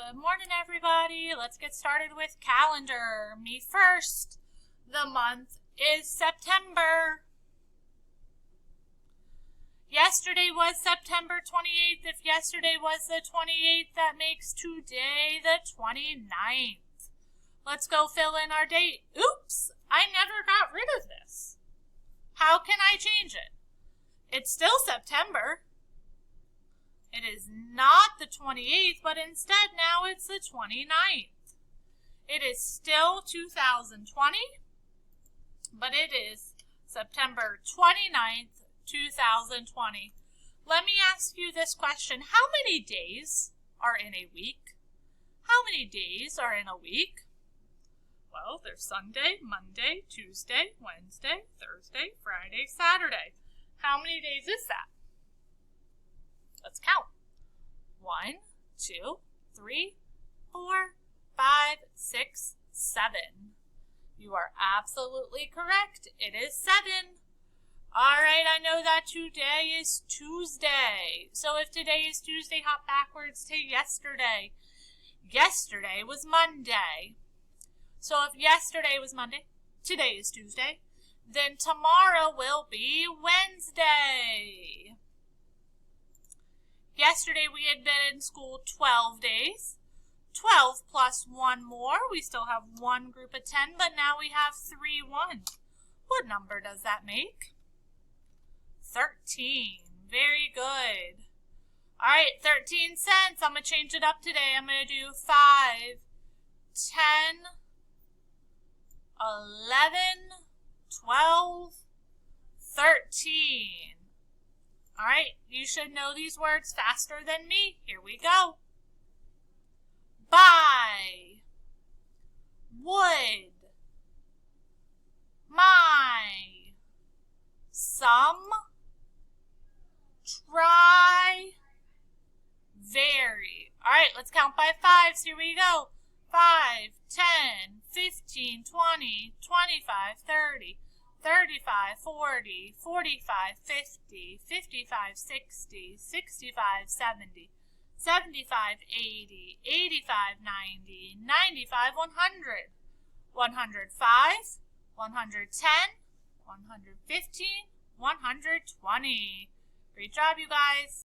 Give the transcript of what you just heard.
Good morning, everybody. Let's get started with calendar. Me first. The month is September. Yesterday was September 28th. If yesterday was the 28th, that makes today the 29th. Let's go fill in our date. Oops, I never got rid of this. How can I change it? It's still September. It is not the 28th, but instead now it's the 29th. It is still 2020, but it is September 29th, 2020. Let me ask you this question. How many days are in a week? How many days are in a week? Well, there's Sunday, Monday, Tuesday, Wednesday, Thursday, Friday, Saturday. How many days is that? Let's count. 1, 2, 3, 4, 5, 6, 7. You are absolutely correct. It is 7. All right, I know that today is Tuesday. So if today is Tuesday, hop backwards to yesterday. Yesterday was Monday. So if yesterday was Monday, today is Tuesday, then tomorrow will be Wednesday. Yesterday we had been in school 12 days. 12 plus 1 more. We still have one group of 10, but now we have 3 ones. What number does that make? 13. Very good. All right, 13 cents. I'm going to change it up today. I'm going to do 5, 10, 11, 12, 13. All right, you should know these words faster than me. Here we go. Buy, would, my, some, try, very. All right, let's count by 5s. Here we go. 5, 10, 15, 20, 25, 30. 35, 40, 45, 50, 55, 60, 65, 70, 75, 80, 85, 90, 95, 100, 105, 110, 115, 120. Great job, you guys.